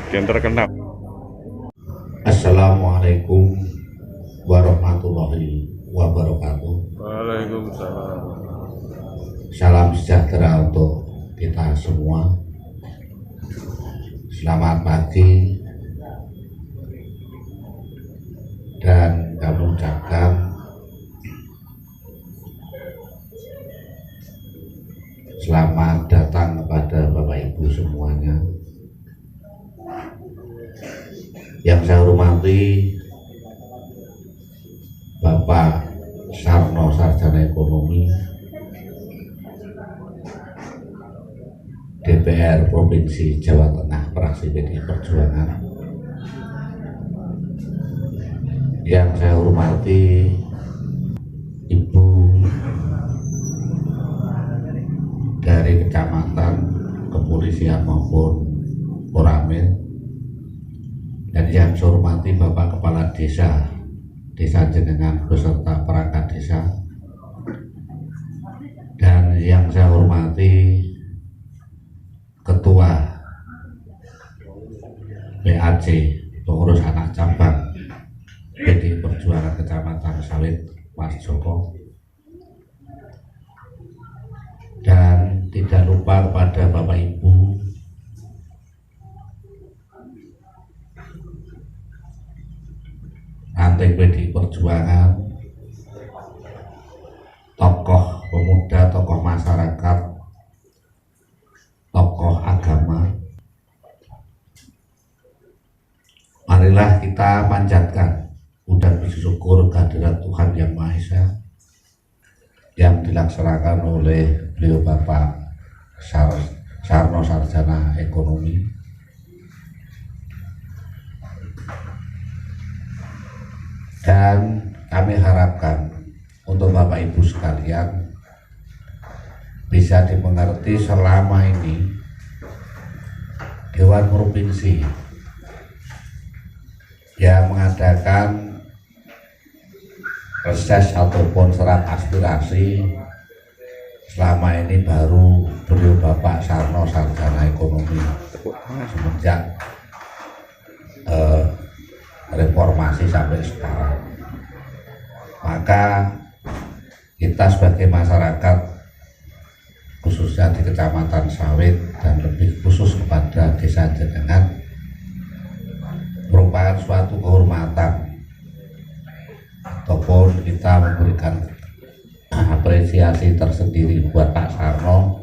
Yang terkenal. Assalamualaikum warahmatullahi wabarakatuh. Waalaikumsalam. Salam sejahtera untuk kita semua. Selamat pagi dan kami ucapkan selamat datang kepada Bapak Ibu semuanya. Yang saya hormati Bapak Sarno, Sarjana Ekonomi, DPR Provinsi Jawa Tengah, fraksi PDI Perjuangan. Yang saya hormati Ibu dari Kecamatan, Kepolisian maupun Koramil, dan yang saya hormati Bapak Kepala Desa Jenengan beserta perangkat desa, dan yang saya hormati Ketua PAC pengurus anak cabang PDI Perjuangan Kecamatan Sawit, Mas Joko, dan tidak lupa kepada Bapak Ibu ranting PDI Perjuangan, tokoh pemuda, tokoh masyarakat, tokoh agama. Marilah kita panjatkan puja syukur kehadirat Tuhan Yang Maha Esa yang dilaksanakan oleh beliau Bapak Sarno, Sarjana Ekonomi. Dan kami harapkan untuk Bapak Ibu sekalian bisa dimengerti selama ini Dewan Provinsi yang mengadakan reses ataupun serat aspirasi selama ini baru beliau Bapak Sarno, Sarjana Ekonomi, semenjak reformasi sampai sekarang. Maka kita sebagai masyarakat khususnya di Kecamatan Sawit dan lebih khusus kepada Desa Jenengan merupakan suatu kehormatan ataupun kita memberikan apresiasi tersendiri buat Pak Sarno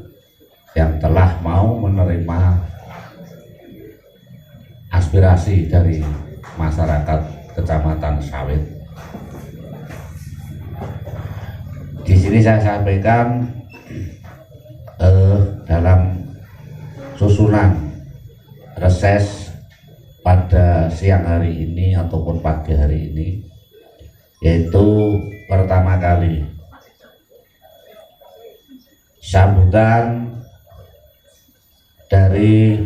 yang telah mau menerima aspirasi dari masyarakat Kecamatan Sawit. Di sini saya sampaikan dalam susunan reses pada siang hari ini ataupun pagi hari ini, yaitu pertama kali sambutan dari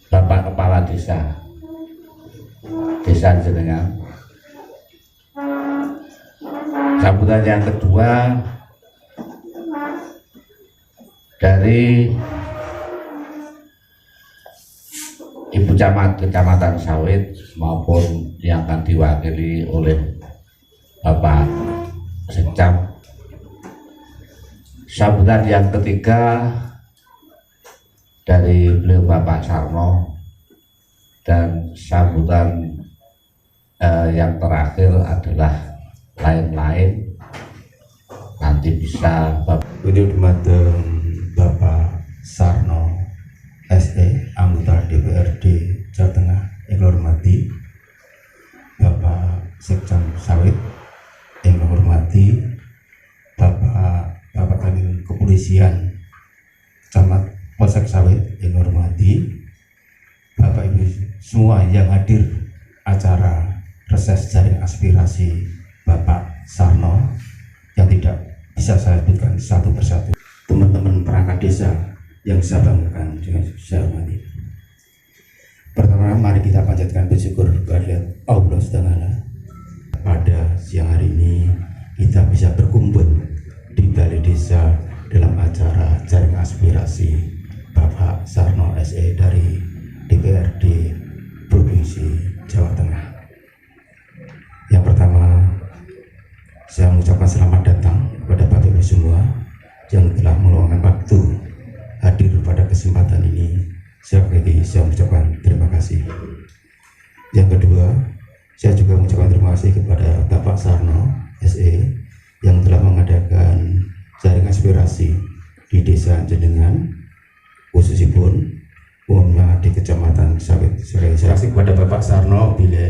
Bapak Kepala Desa Jenengan. Sambutan yang kedua dari Ibu Camat Kecamatan Sawit maupun yang akan diwakili oleh Bapak Sekcam. Sambutan yang ketiga dari beliau Bapak Sarno, dan sambutan yang terakhir adalah lain-lain nanti bisa Beliau dumateng Bapak Sarno SE, anggota DPRD Jawa Tengah, yang hormati Bapak Sekcam Sawit, yang hormati Bapak Kanwil Kepolisian Camat Polsek Sawit, yang hormati Bapak Ibu semua yang hadir acara reses jaring aspirasi Bapak Sarno yang tidak bisa saya sebutkan satu persatu. Teman-teman perangkat desa yang saya banggakan juga saya hormati. Pertama, mari kita panjatkan bersyukur kepada Allah SWT pada siang hari ini kita bisa berkumpul di Balai Desa dalam acara jaring aspirasi Bapak Sarno SE dari DPRD Provinsi Jawa Tengah. Yang pertama, saya mengucapkan selamat datang kepada Bapak Ibu semua yang telah meluangkan waktu hadir pada kesempatan ini. Saya mengucapkan terima kasih. Yang kedua, saya juga mengucapkan terima kasih kepada Bapak Sarno SE yang telah mengadakan jaring aspirasi di Desa Jenengan, khususipun umumnya di Kecamatan Sawit. Terima kasih kepada Bapak Sarno bila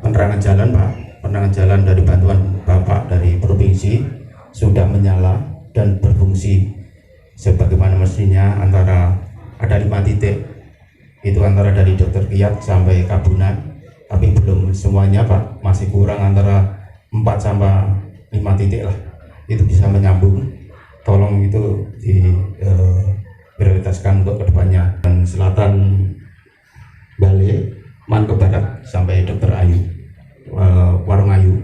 penerangan jalan, Pak. Penerangan jalan dari bantuan Bapak dari provinsi sudah menyala dan berfungsi sebagaimana mestinya. Antara ada 5 titik, itu antara dari Dr. Kiat sampai Kabunan, tapi belum semuanya, Pak. Masih kurang antara 4 sampai 5 titik lah, itu bisa menyambung. Tolong itu prioritaskan untuk kedepannya. Dan selatan Bale, Man ke barat sampai Dr. Ayu, Warung Ayu,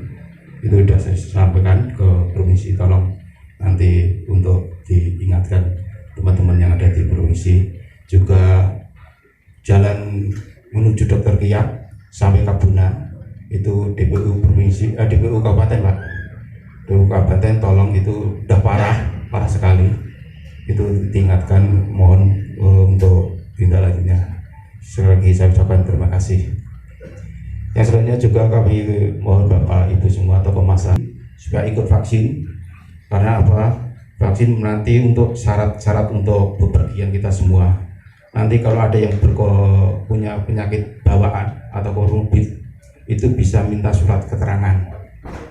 itu sudah saya sampaikan ke provinsi. Tolong nanti untuk diingatkan teman-teman yang ada di provinsi. Juga jalan menuju Dr. Kiat sampai Kabunan, itu DPU provinsi, DPU kabupaten, Pak. DPU kabupaten tolong, itu udah parah sekali. Itu diingatkan, mohon untuk tindak lanjutnya. Sekali lagi saya ucapkan terima kasih. Yang selanjutnya juga kami mohon Bapak Ibu semua atau pemasan supaya ikut vaksin. Karena apa? Vaksin nanti untuk syarat-syarat untuk bepergian kita semua. Nanti kalau ada yang punya penyakit bawaan atau komorbid, itu bisa minta surat keterangan.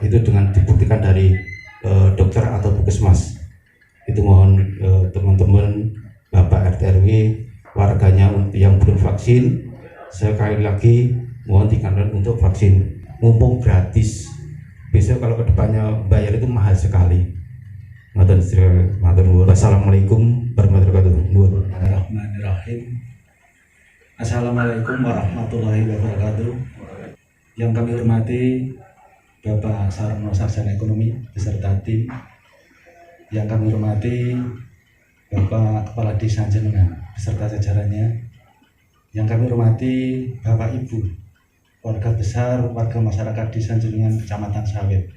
Itu dengan dibuktikan dari dokter atau puskesmas. Itu mohon teman-teman, Bapak RT RW, warganya yang belum vaksin, sekali lagi mohon diingatkan untuk vaksin. Mumpung gratis, besok kalau kedepannya bayar itu mahal sekali. Wassalamualaikum warahmatullahi wabarakatuh. Bismillahirrahmanirrahim. Assalamualaikum warahmatullahi wabarakatuh. Yang kami hormati Bapak Sarno Sarjana Ekonomi beserta tim. Yang kami hormati Bapak Kepala Desa Jenengan beserta jajarannya. Yang kami hormati Bapak Ibu, warga besar, warga masyarakat Desa Jenengan Kecamatan Sawit.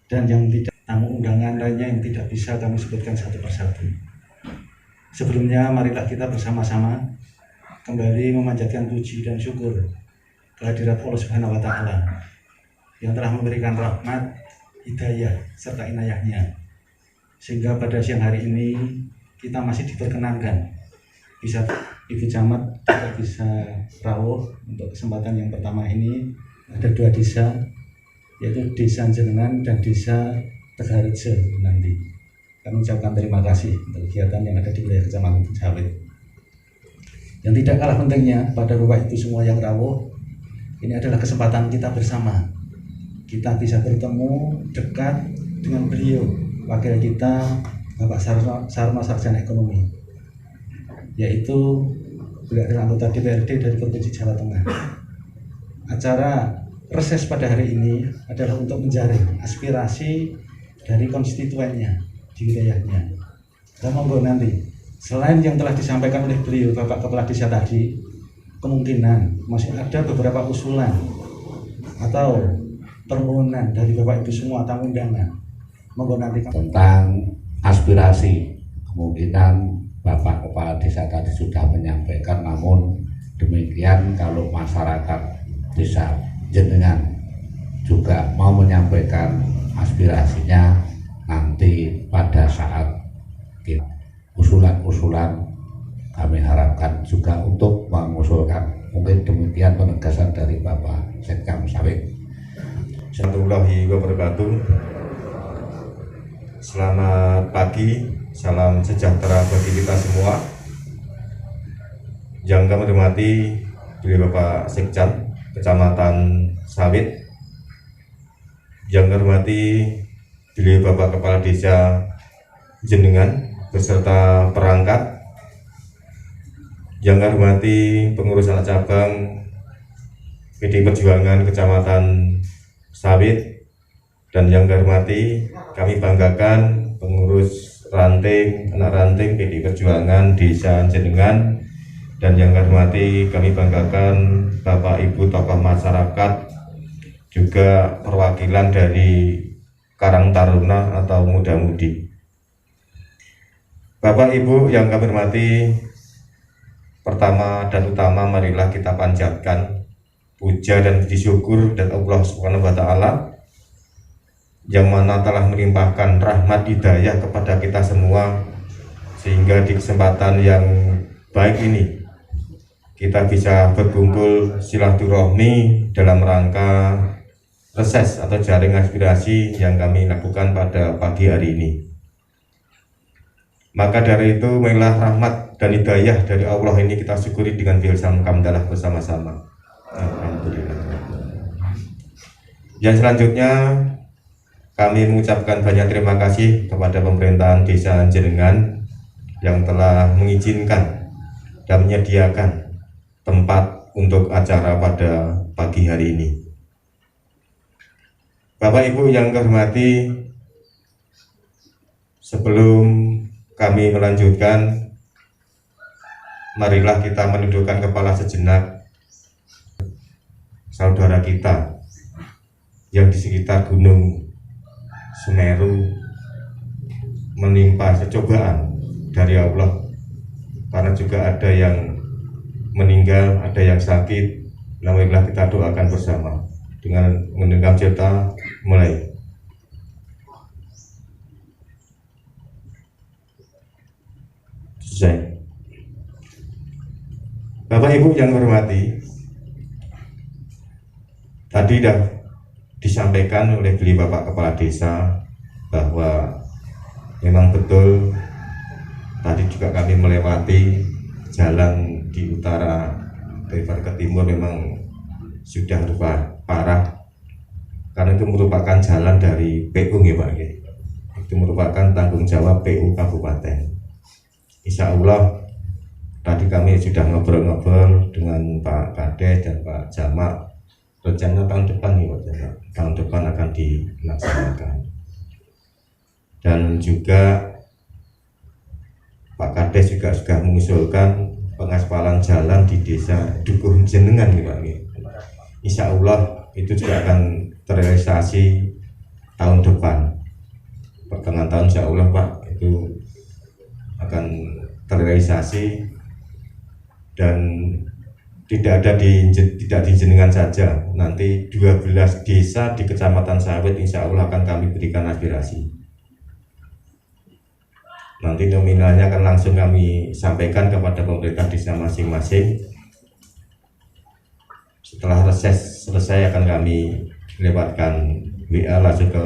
Dan yang tidak, tamu undangan lainnya yang tidak bisa kami sebutkan satu persatu. Sebelumnya marilah kita bersama-sama kembali memanjatkan puji dan syukur kehadirat Allah Subhanahu wa Ta'ala yang telah memberikan rahmat, hidayah serta inayahnya, sehingga pada siang hari ini kita masih diperkenankan bisa Ibu Camat kita bisa rawuh untuk kesempatan yang pertama ini. Ada 2 desa, yaitu Desa Jenengan dan Desa Tegarejo nanti. Kami ucapkan terima kasih untuk kegiatan yang ada di wilayah Kecamatan Sawit. Yang tidak kalah pentingnya pada Bapak Ibu semua yang rawuh, ini adalah kesempatan kita bersama. Kita bisa bertemu dekat dengan beliau, wakil kita Bapak Sarno Sarjana Ekonomi, yaitu beliau adalah anggota DPRD dari Provinsi Jawa Tengah. Acara reses pada hari ini adalah untuk menjaring aspirasi dari konstituennya di wilayahnya. Dan monggo nanti, selain yang telah disampaikan oleh beliau Bapak Kepala Desa tadi, kemungkinan masih ada beberapa usulan atau permohonan dari Bapak Ibu semua tamu undangan. Monggo nanti tentang aspirasi. Kemungkinan Bapak Kepala Desa tadi sudah menyampaikan, namun demikian kalau masyarakat Desa Jenengan juga mau menyampaikan aspirasinya, nanti pada saat usulan-usulan kami harapkan juga untuk mengusulkan. Mungkin demikian penegasan dari Bapak Sekam Sawit. Warahmatullahi wabarakatuh. Selamat pagi, salam sejahtera bagi kita semua. Yang kami hormati beliau Bapak Sekjam Kecamatan Sawit, yang kami hormati beliau Bapak Kepala Desa Jenengan beserta perangkat, yang kami hormati pengurus anak cabang PDI Perjuangan Kecamatan Sawit, Dan yang kami hormati, kami banggakan pengurus ranting, anak ranting PDI Perjuangan Desa Jenengan. Dan yang kami hormati, kami banggakan Bapak Ibu tokoh masyarakat, juga perwakilan dari Karang Taruna atau muda-mudi. Bapak Ibu yang kami hormati, pertama dan utama marilah kita panjatkan puja dan puji syukur dan Allah Subhanahu wa Ta'ala yang mana telah melimpahkan rahmat hidayah kepada kita semua, sehingga di kesempatan yang baik ini kita bisa berkumpul silaturahmi dalam rangka reses atau jaring aspirasi yang kami lakukan pada pagi hari ini. Maka dari itu, marilah rahmat dan hidayah dari Allah ini kita syukuri dengan bilhamdulillah bersama-sama. Alhamdulillah. Yang selanjutnya, kami mengucapkan banyak terima kasih kepada pemerintahan Desa Jenengan yang telah mengizinkan dan menyediakan tempat untuk acara pada pagi hari ini. Bapak Ibu yang kami hormati, sebelum kami melanjutkan, marilah kita menundukkan kepala sejenak. Saudara kita yang di sekitar Gunung Semeru menimpa cobaan dari Allah, karena juga ada yang meninggal, ada yang sakit. Marilah kita doakan bersama dengan mendengar cerita mulai. Selesai. Bapak Ibu yang hormati, tadi sudah disampaikan oleh beliau Bapak Kepala Desa bahwa memang betul tadi juga kami melewati jalan di utara dari barat ke timur memang sudah parah, karena itu merupakan jalan dari PU ya Pak, itu merupakan tanggung jawab PU Kabupaten. Insya Allah tadi kami sudah ngobrol-ngobrol dengan Pak Kades dan Pak Jamak, rencana tahun depan nih Pak Jamak, tahun depan akan dilaksanakan. Dan juga Pak Kades juga sudah mengusulkan pengaspalan jalan di desa Dukuh Jenengan nih Pak. Insya Allah itu juga akan terrealisasi tahun depan, pertengahan tahun insya Allah Pak, itu akan terrealisasi. Dan tidak di Jenengan saja, nanti 12 desa di Kecamatan Sawit insya Allah akan kami berikan aspirasi. Nanti nominalnya akan langsung kami sampaikan kepada pemerintah desa masing-masing. Setelah reses selesai akan kami lewatkan WA langsung ke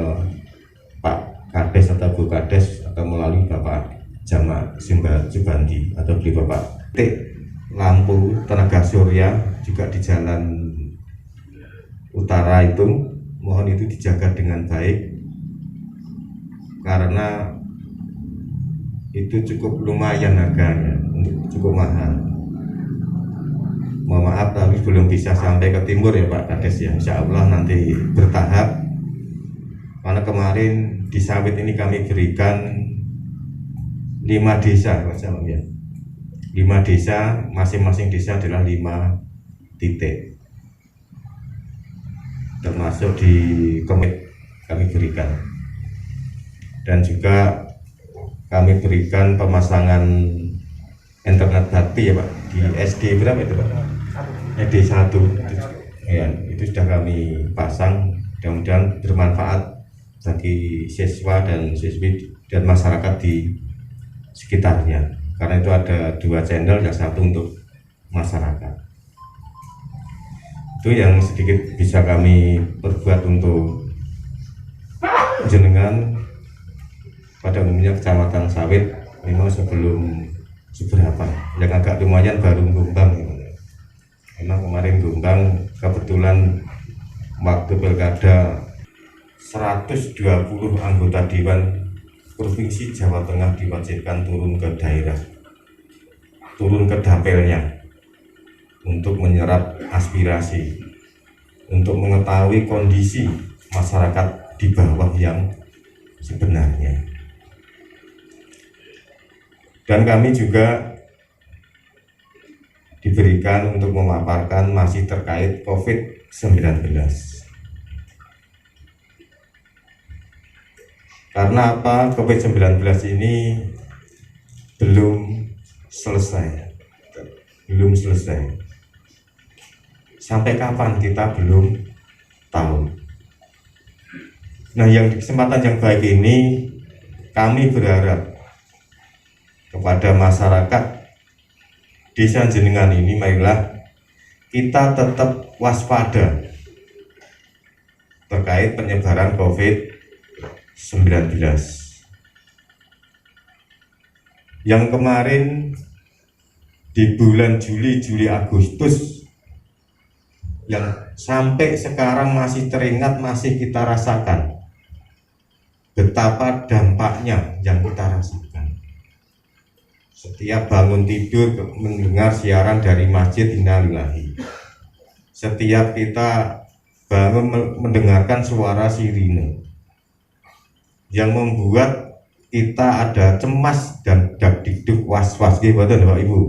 Pak Kades atau Bu Kades atau melalui Bapak Jamak Subandi atau beli Bapak lampu tenaga surya juga di jalan utara itu, mohon itu dijaga dengan baik karena itu cukup lumayan harganya, cukup mahal. Mohon maaf tapi belum bisa sampai ke timur ya Pak Kades ya, insya Allah nanti bertahap, karena kemarin di Sawit ini kami berikan 5 desa Pak Jamak ya. 5 desa, masing-masing desa adalah 5 titik, termasuk di komit kami berikan. Dan juga kami berikan pemasangan internet bakti ya Pak, di SD berapa itu Pak? SD 1 ya, itu sudah kami pasang, mudah-mudahan bermanfaat bagi siswa dan siswi dan masyarakat di sekitarnya. Karena itu ada 2 channel, yang satu untuk masyarakat. Itu yang sedikit bisa kami perbuat untuk Jenengan. Pada umumnya Kecamatan Sawit memang sebelum seberapa, yang agak lumayan baru Gombang. Memang kemarin Gombang kebetulan waktu pilkada 120 anggota Dewan Provinsi Jawa Tengah diwajibkan turun ke daerah, turun ke dapilnya untuk menyerap aspirasi, untuk mengetahui kondisi masyarakat di bawah yang sebenarnya. Dan kami juga diberikan untuk memaparkan masih terkait COVID-19. Karena apa? COVID-19 ini belum selesai. Sampai kapan kita belum tahu. Nah, yang di kesempatan yang baik ini kami berharap kepada masyarakat desa jenengan ini, marilah kita tetap waspada terkait penyebaran COVID-19. Yang kemarin di bulan Juli, Agustus, yang sampai sekarang masih teringat, masih kita rasakan betapa dampaknya yang kita rasakan. Setiap bangun tidur mendengar siaran dari masjid, innalillahi. Setiap kita bangun mendengarkan suara sirine yang membuat kita ada cemas dan dak-dikduk was-was. Gimana Bapak Ibu?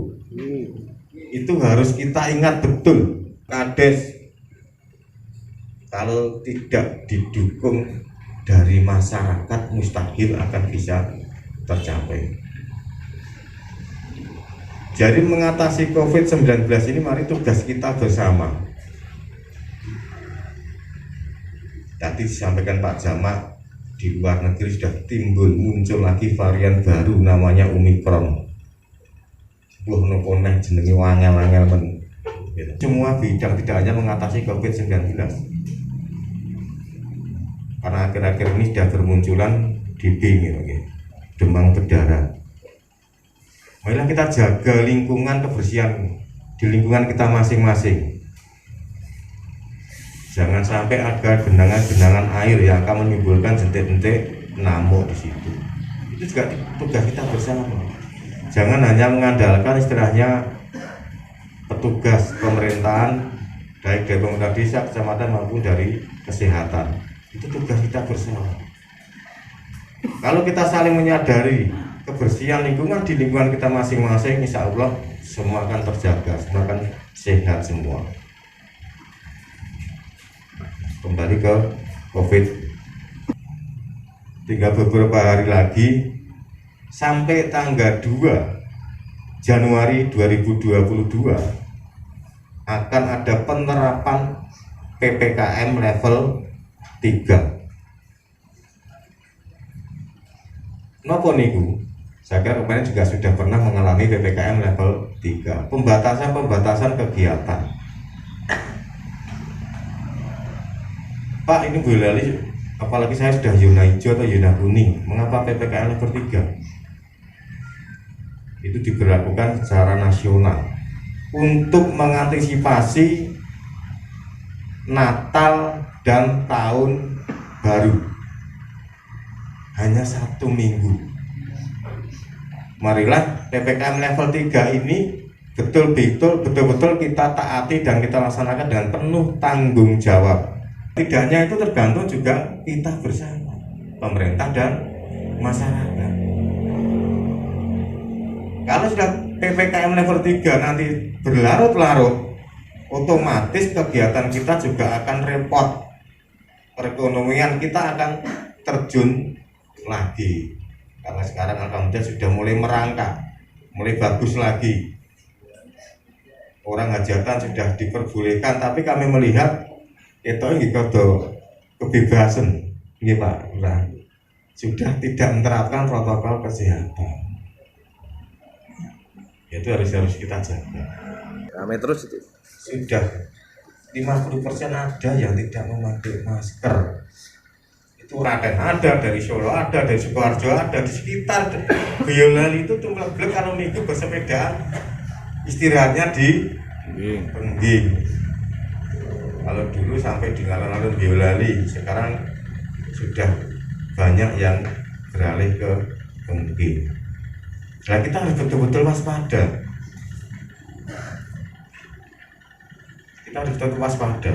Itu harus kita ingat betul. Kades kalau tidak didukung dari masyarakat mustahil akan bisa tercapai. Jadi mengatasi COVID-19 ini mari tugas kita bersama. Tadi disampaikan Pak Jamak, di luar negeri sudah muncul lagi varian baru namanya Omicron. Wah, noponeh jenenge wangel-wangel men. Semua bidang tidak hanya mengatasi COVID-19. Karena akhir-akhir ini sudah bermunculan DB, demam berdarah. Marilah kita jaga lingkungan, kebersihan di lingkungan kita masing-masing. Jangan sampai ada genangan-genangan air yang akan menimbulkan jentik-jentik nyamuk di situ. Itu juga tugas kita bersama. Jangan hanya mengandalkan istilahnya petugas pemerintahan, baik dari pemerintah desa, kecamatan maupun dari kesehatan. Itu tugas kita bersama. Kalau kita saling menyadari kebersihan lingkungan di lingkungan kita masing-masing, insya Allah semua akan terjaga, semua akan sehat semua. Kembali ke COVID, tinggal beberapa hari lagi sampai tanggal 2 Januari 2022 akan ada penerapan PPKM level 3. Napa niku? Saya kira kemarin juga sudah pernah mengalami PPKM level 3, pembatasan kegiatan. Pak, ini Boyolali, apalagi saya sudah zona hijau atau zona kuning, mengapa PPKM level 3? Itu diberlakukan secara nasional untuk mengantisipasi Natal dan Tahun Baru. Hanya 1 minggu. Marilah PPKM level 3 ini betul-betul kita taati dan kita laksanakan dengan penuh tanggung jawab. Tidaknya itu tergantung juga kita bersama, pemerintah dan masyarakat. Kalau sudah PPKM level 3 nanti berlarut-larut, otomatis kegiatan kita juga akan repot. Perekonomian kita akan terjun lagi. Karena sekarang alhamdulillah sudah mulai merangkak, mulai bagus lagi. Orang hajatan sudah diperbolehkan, tapi kami melihat itu ini kode kebebasan, ini Pak, nah, sudah tidak menerapkan protokol kesehatan. Itu harus kita jaga. Ramai terus itu. Sudah 50% ada yang tidak memakai masker. Itu Raden ada, dari Solo ada, dari Sukoharjo ada, di sekitar Boyolali itu tumblek kalau minggu bersepedaan istirahatnya di Pengging. Kalau dulu sampai di alun-alun Boyolali, sekarang sudah banyak yang beralih ke Pengging. Nah, kita harus betul-betul waspada. Kita harus tetap waspada.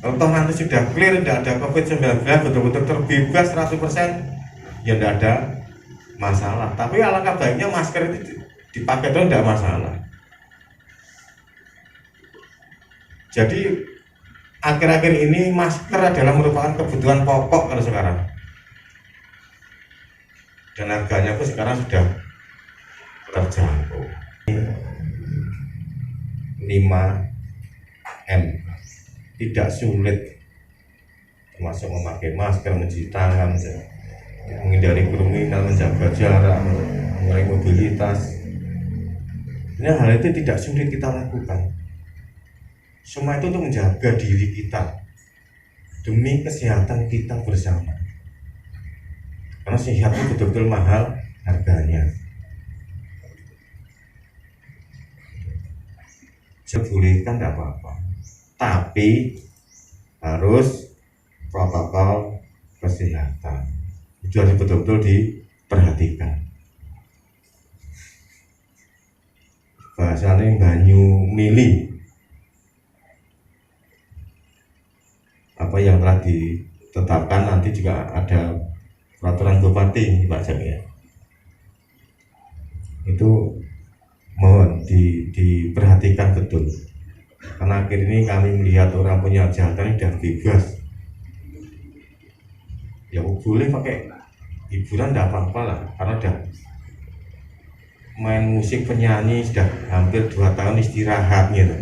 Kalau toh nanti sudah clear, tidak ada COVID-19, betul-betul terbebas 100%, ya tidak ada masalah. Tapi alangkah baiknya masker itu dipakai itu tidak masalah. Jadi akhir-akhir ini masker adalah merupakan kebutuhan pokok kalau sekarang. Dan harganya pun sekarang sudah terjangkau. 5M, tidak sulit, termasuk memakai masker, mencuci tangan, menghindari kerumunan, menjaga jarak, mengurangi mobilitas. Ini hal itu tidak sulit kita lakukan. Semua itu untuk menjaga diri kita demi kesehatan kita bersama. Karena sehat itu betul-betul mahal harganya. Dibolehkan tidak apa-apa, tapi harus protokol kesehatan. Itu harus betul-betul diperhatikan. Bahasanya banyu mili, apa yang telah ditetapkan nanti juga ada peraturan bupati Pak Jam ya. Itu mohon diperhatikan betul, karena akhir ini kami melihat orang punya kejahatan sudah bebas. Ya boleh pakai hiburan tidak apa-apa lah, karena udah main musik penyanyi sudah hampir 2 tahun istirahat gitu.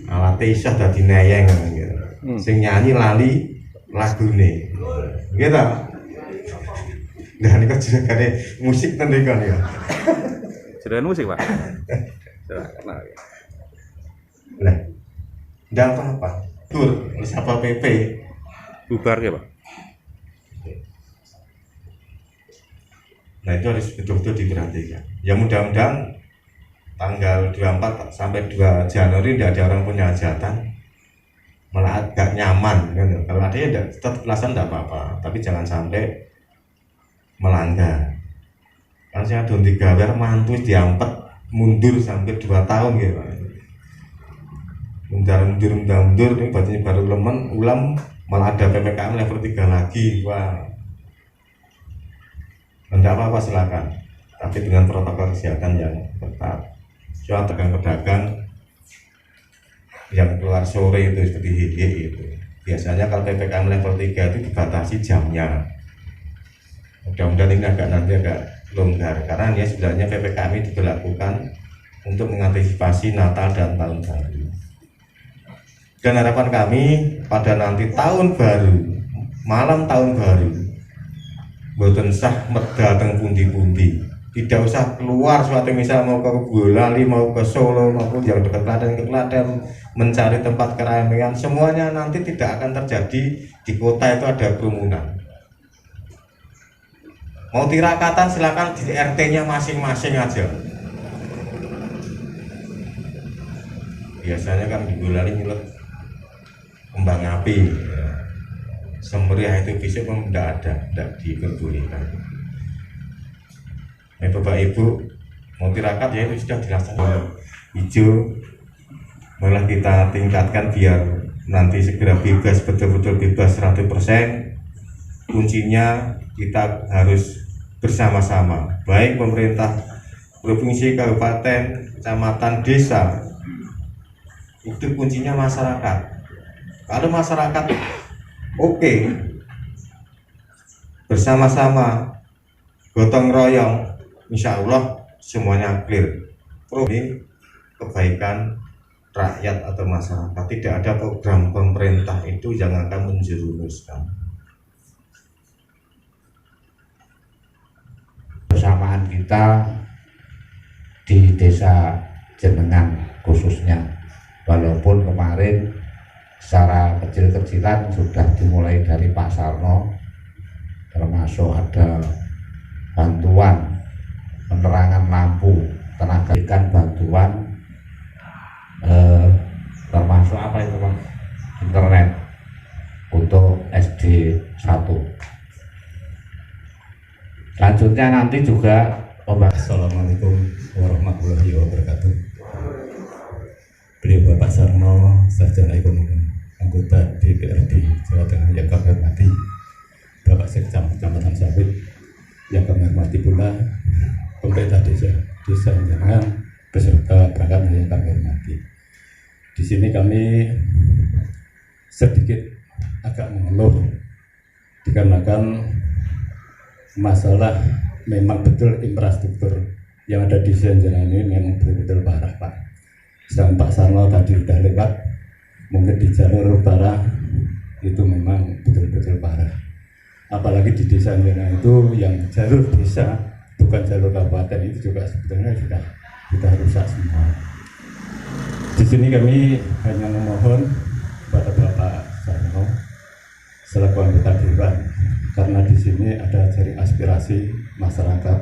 Alat isah sudah dinayang gitu. Sing nyanyi lali lagune gitu. Nah ini kan jenengane musik tentukan ya. Jenengan musik Pak. Nah, tidak apa-apa. Tur, siapa PP? Bubar ya Pak. Nah itu harus betul-betul diperhatikan. Ya mudah-mudahan tanggal 24 sampai 2 Januari tidak ada orang punya hajatan, malah agak nyaman kan. Kalau ada ya tetap pelaksanaan tidak apa-apa, tapi jangan sampai melanggar. Kan saya ada 3 hari mantu diampet mundur sampai 2 tahun gitu. Mundur, ini bajunya baru ulam malah ada PPKM level 3 lagi. Wah, tidak apa-apa silakan, tapi dengan protokol kesehatan yang ketat. Soal pedagang-pedagang yang keluar sore itu seperti HG itu, biasanya kalau PPKM level 3 itu dibatasi jamnya. Mudah-mudahan ini nanti agak longgar, karena ya sebenarnya PPKM ini diberlakukan untuk mengantisipasi Natal dan Tahun Baru. Dan harapan kami pada nanti tahun baru, malam tahun baru, boten sah medal teng pundi-pundi, tidak usah keluar suatu misal mau ke Boyolali, mau ke Solo, maupun yang dekat Klaten ke Klaten mencari tempat keramaian, semuanya nanti tidak akan terjadi di kota itu ada kerumunan. Mau tirakatan silakan di RT-nya masing-masing aja. Biasanya kan di Boyolali nyulut kembang api, ya. Semeriah itu bisa pun tidak ada, tidak diperbolehkan. Bapak Ibu mau tirakat ya itu sudah dilaksanakan hijau, malah kita tingkatkan biar nanti segera bebas, betul-betul bebas 100%. Kuncinya kita harus bersama-sama, baik pemerintah provinsi, kabupaten, kecamatan, desa. Itu kuncinya masyarakat. Kalau masyarakat oke, bersama-sama, gotong royong, insya Allah semuanya clear. Ini kebaikan rakyat atau masyarakat, tidak ada program pemerintah itu yang akan menjerumuskan. Persamaan kita di desa Jenengan khususnya, walaupun kemarin secara kecil-kecilan sudah dimulai dari Pak Sarno, termasuk ada bantuan penerangan lampu, tenaga ikan, bantuan termasuk apa itu Pak, internet untuk SD 1. Selanjutnya nanti juga Assalamualaikum warahmatullahi wabarakatuh. Beliau Bapak Sarno, Sarjana Ekonomi anggota DPRD Jawa Tengah yang kami hormati, Bapak Sekcam Kecamatan Sawit yang kami hormati pula pemerintah desa Jenengan beserta bahkan yang kami hormati. Di sini kami sedikit agak mengeluh dikarenakan masalah memang betul infrastruktur yang ada di Jenengan ini memang betul-betul parah, Pak. Sedang Pak Sarno tadi sudah lewat, mungkin di jalur utara itu memang betul-betul parah. Apalagi di desa Jenengan itu yang jalur desa bukan jalur kabupaten itu juga sebetulnya sudah rusak semua. Di sini kami hanya memohon kepada Bapak Sarno selaku anggota dewan, karena di sini ada jaring aspirasi masyarakat.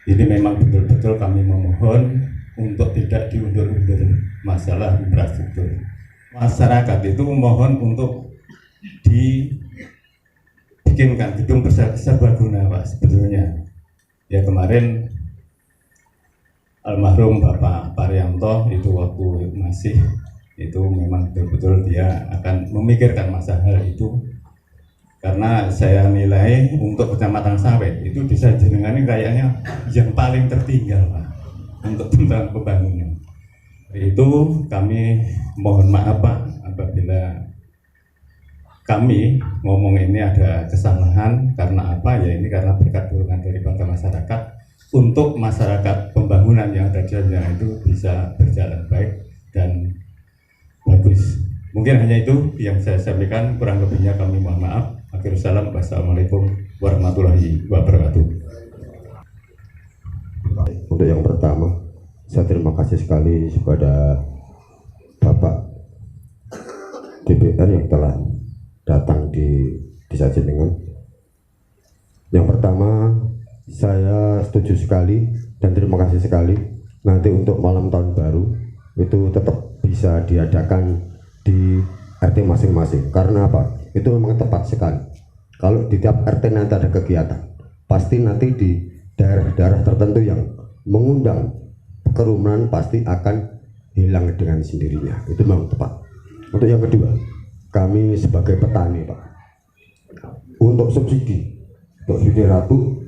Ini memang betul-betul kami memohon untuk tidak diundur-undur masalah infrastruktur. Masyarakat itu mohon untuk dibikinkan gedung serbaguna, Pak, sebetulnya. Ya kemarin almarhum Bapak Parianto itu waktu masih itu memang betul-betul dia akan memikirkan masalah itu, karena saya nilai untuk Kecamatan Sawit itu bisa Jenengan kayaknya yang paling tertinggal, Pak, untuk tentang pembangunan. Itu kami mohon maaf, Pak, apabila kami ngomong ini ada kesalahan. Karena apa ya, ini karena berkat dukungan daripada masyarakat untuk masyarakat pembangunan yang ada di Jenengan itu bisa berjalan baik dan bagus. Mungkin hanya itu yang saya sampaikan, kurang lebihnya kami mohon maaf. Akhirul salam, wassalamualaikum warahmatullahi wabarakatuh. Untuk yang pertama, saya terima kasih sekali kepada Bapak DPR yang telah datang di Desa Jenengan. Yang pertama, saya setuju sekali dan terima kasih sekali. Nanti untuk malam tahun baru itu tetap bisa diadakan di RT masing-masing. Karena apa? Itu memang tepat sekali. Kalau di tiap RT nanti ada kegiatan, pasti nanti di daerah-daerah tertentu yang mengundang kerumunan pasti akan hilang dengan sendirinya. Itu memang tepat. Untuk yang kedua, kami sebagai petani, Pak, untuk subsidi ratu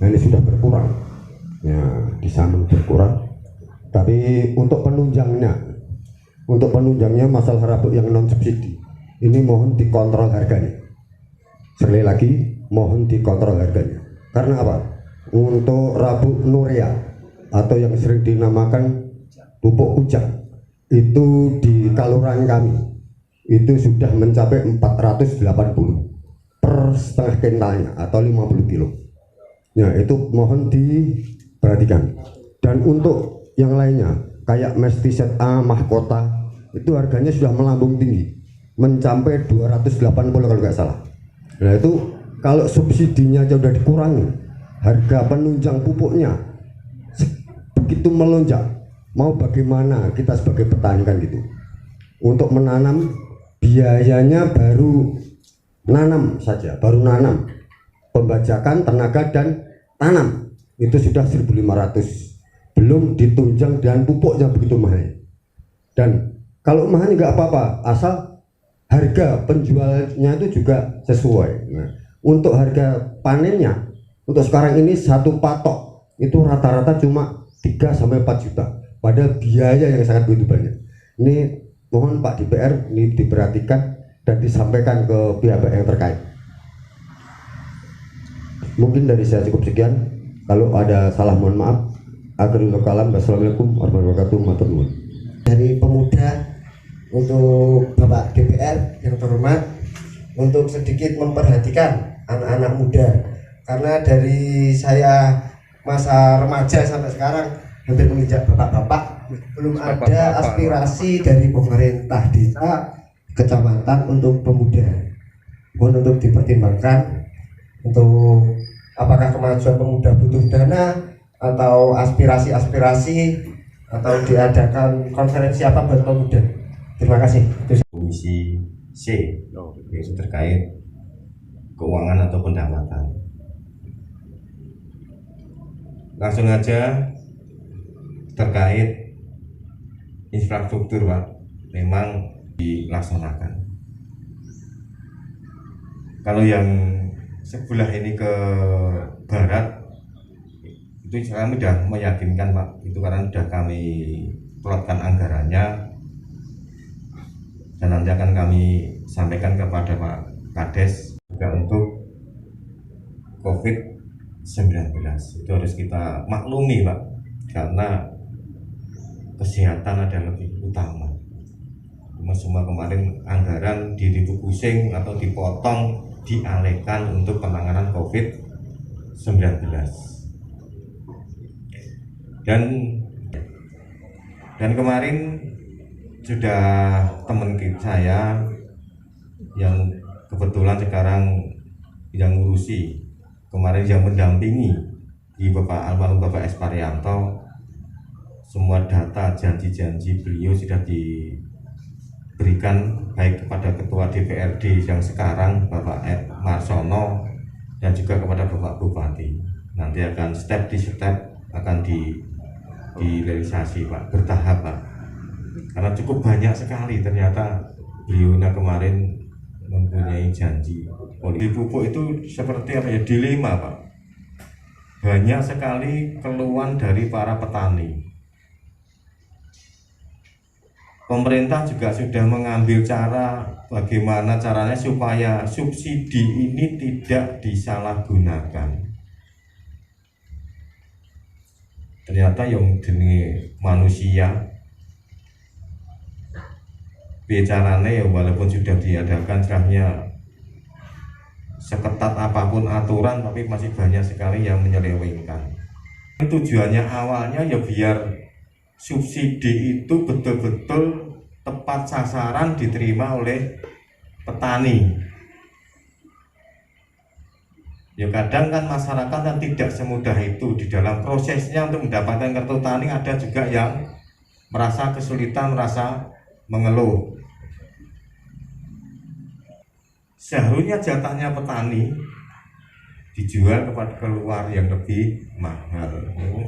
ini sudah berkurang, ya di Samen berkurang. Tapi untuk penunjangnya masalah rabuk yang non subsidi ini mohon dikontrol harganya. Sekali lagi mohon dikontrol harganya. Karena apa? Untuk rabuk Nuria atau yang sering dinamakan pupuk ujang itu di kaluran kami itu sudah mencapai 480 per setengah kentalnya atau 50 kilo. Ya, itu mohon diperhatikan. Dan untuk yang lainnya kayak Mestiset A mahkota itu harganya sudah melambung tinggi, mencapai 280 kalau nggak salah. Nah itu kalau subsidinya sudah dikurangi, harga penunjang pupuknya begitu melonjak, mau bagaimana kita sebagai petani kan gitu. Untuk menanam biayanya baru nanam saja, pembajakan, tenaga dan tanam itu sudah 1.500, belum ditunjang dan pupuk yang begitu mahal. Dan kalau mahal nggak apa-apa, asal harga penjualnya itu juga sesuai. Nah, untuk harga panennya untuk sekarang ini satu patok itu rata-rata cuma 3-4 juta, padahal biaya yang sangat begitu banyak. Ini mohon Pak DPR ini diperhatikan dan disampaikan ke pihak-pihak yang terkait. Mungkin dari saya cukup sekian. Kalau ada salah mohon maaf. Akhirul kalam. Wassalamualaikum warahmatullahi wabarakatuh. Dari pemuda untuk Bapak DPR yang terhormat untuk sedikit memperhatikan anak-anak muda, karena dari saya masa remaja sampai sekarang hampir menginjak bapak-bapak, belum ada aspirasi dari pemerintah desa kecamatan untuk pemuda. Mohon untuk dipertimbangkan untuk apakah kemajuan pemuda butuh dana atau aspirasi atau diadakan konferensi apa buat pemuda. Terima kasih. Komisi C, yaitu terkait keuangan atau pendapatan. Langsung aja terkait infrastruktur, Pak, memang dilaksanakan. Kalau yang sebelah ini ke barat itu kami sudah meyakinkan Pak, itu karena sudah kami plotkan anggarannya dan nanti akan kami sampaikan kepada Pak Kades juga untuk COVID-19. Itu harus kita maklumi Pak, karena kesehatan adalah lebih utama. Cuma semua kemarin anggaran direfocusing atau dipotong, dialihkan untuk penanganan COVID-19. Dan kemarin sudah teman saya yang kebetulan sekarang yang ngurusi, kemarin yang mendampingi di Bapak almarhum Bapak S. Parianto, semua data janji-janji beliau sudah diberikan baik kepada Ketua DPRD yang sekarang Bapak Ed Marsono dan juga kepada Bapak Bupati. Nanti akan step di step akan direalisasi Pak, bertahap Pak, karena cukup banyak sekali ternyata beliaunya kemarin mempunyai janji. Di pupuk itu seperti apa ya, dilema Pak, banyak sekali keluhan dari para petani. Pemerintah juga sudah mengambil cara bagaimana caranya supaya subsidi ini tidak disalahgunakan. Ternyata yang jenenge manusia bicaranya ya, walaupun sudah diadakan istilahnya seketat apapun aturan, tapi masih banyak sekali yang menyelewengkan. Tujuannya awalnya ya biar subsidi itu betul-betul tepat sasaran diterima oleh petani. Ya kadang kan masyarakat kan tidak semudah itu di dalam prosesnya untuk mendapatkan kartu tani. Ada juga yang merasa kesulitan, merasa mengeluh. Seharusnya jatahnya petani dijual kepada keluar yang lebih mahal.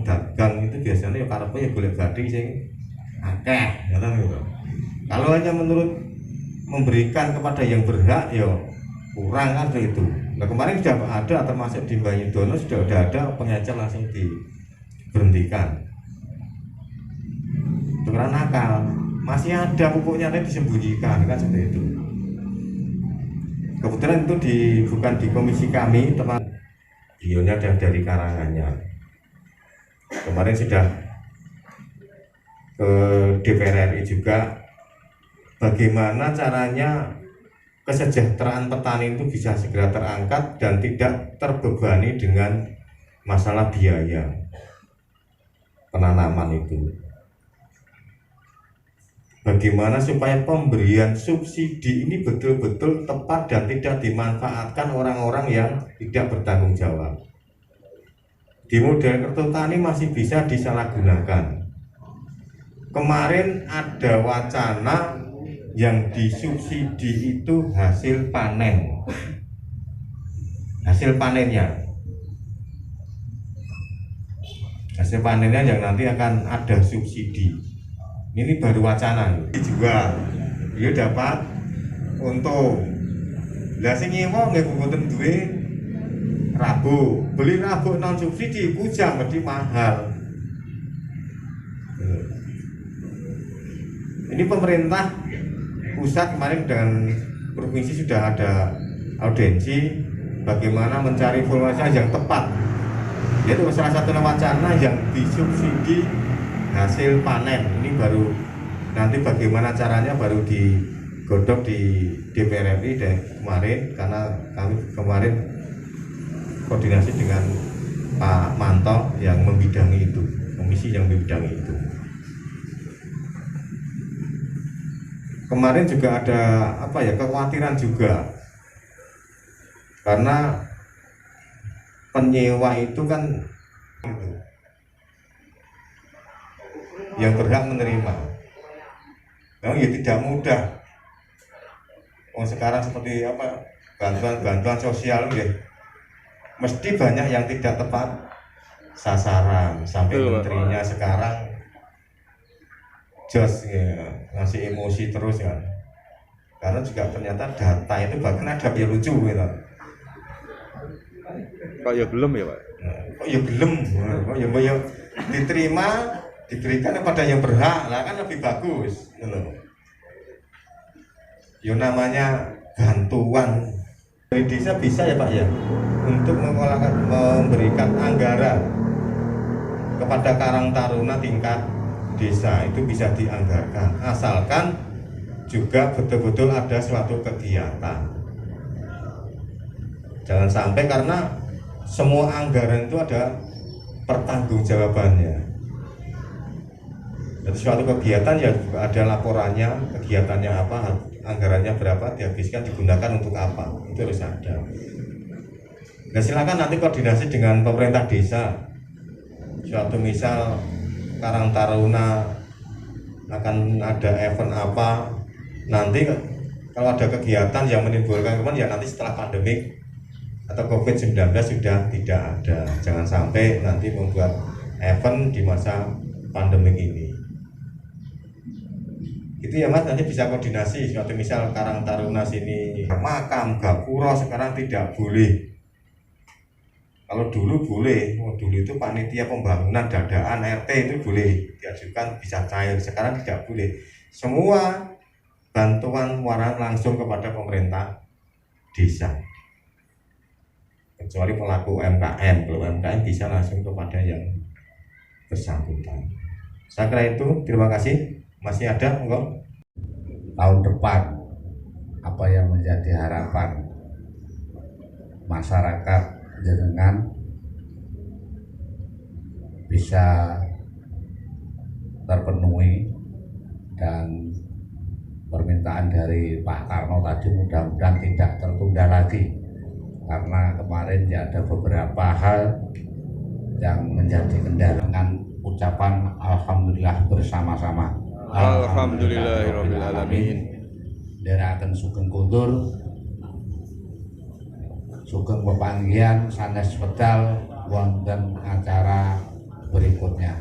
Dagang itu biasanya ya karena ya boleh badi sing akeh, gitu. Kalau hanya menurut memberikan kepada yang berhak ya kurang kan itu. Nah kemarin sudah ada, termasuk di Banyudono sudah ada pengecer langsung diberhentikan. Itu karena nakal. Masih ada pupuknya tapi disembunyikan kan seperti itu. Kebetulan itu bukan di komisi kami, teman beliaunya dari Karanganyar. Kemarin sudah ke DPR RI juga, bagaimana caranya kesejahteraan petani itu bisa segera terangkat dan tidak terbebani dengan masalah biaya penanaman itu. Bagaimana supaya pemberian subsidi ini betul-betul tepat dan tidak dimanfaatkan orang-orang yang tidak bertanggung jawab. Di model kartu tani masih bisa disalahgunakan. Kemarin ada wacana yang disubsidi itu hasil panen, hasil panennya yang nanti akan ada subsidi. Ini baru wacana juga, dia dapat untung. Lah sing nyewa nggih mboten duwe rabuk, beli rabuk non subsidi kujang mesti mahal. Ini pemerintah pusat kemarin dengan provinsi sudah ada audiensi bagaimana mencari informasi yang tepat. Yaitu salah satu wacana yang disubsidi hasil panen. Ini baru nanti bagaimana caranya baru digodok di DPR RI deh kemarin, karena kami kemarin koordinasi dengan Pak Manto yang membidangi itu, komisi yang membidangi itu. Kemarin juga ada kekhawatiran juga karena penyewa itu kan yang berhak menerima. Memang ya tidak mudah. Sekarang seperti bantuan sosial ya, mesti banyak yang tidak tepat sasaran. Sampai menterinya sekarang jos ya, ngasih emosi terus kan, karena juga ternyata data itu bahkan ada yang lucu gitu. Kok ya belum ya Pak? Kok ya belum, kok ya diterima, diberikan kepada yang berhak, lah kan lebih bagus gitu. Ya namanya bantuan dari desa bisa ya Pak ya, untuk memberikan anggaran kepada Karang Taruna tingkat desa itu bisa dianggarkan, asalkan juga betul-betul ada suatu kegiatan. Jangan sampai karena semua anggaran itu ada pertanggungjawabannya. Jadi suatu kegiatan ya juga ada laporannya, kegiatannya apa, anggarannya berapa, dihabiskan, digunakan untuk apa, itu harus ada. Nah silakan nanti koordinasi dengan pemerintah desa. Suatu misal Karang Taruna akan ada event apa, nanti kalau ada kegiatan yang menimbulkan kemana ya nanti setelah pandemi atau COVID-19 sudah tidak ada. Jangan sampai nanti membuat event di masa pandemi ini. Itu ya Mas, nanti bisa koordinasi. Suatu misal Karang Taruna sini makam gapura sekarang tidak boleh. Kalau dulu boleh, dulu itu panitia pembangunan dadaan RT itu boleh diajukan, bisa cair. Sekarang tidak boleh. Semua bantuan muara langsung kepada pemerintah desa. Kecuali pelaku UMKM, kalau UMKM bisa langsung kepada yang bersangkutan. Saya kira itu, terima kasih. Masih ada enggak? Tahun depan apa yang menjadi harapan masyarakat dengan bisa terpenuhi, dan permintaan dari Pak Karno tadi mudah-mudahan tidak tertunda lagi, karena kemarin ya ada beberapa hal yang menjadi kendala. Dengan ucapan alhamdulillah bersama-sama. Alhamdulillahirrahmanirrahim. Dherekaken sugeng kuntur, sugeng pepanggihan sanes wedal wonten acara berikutnya.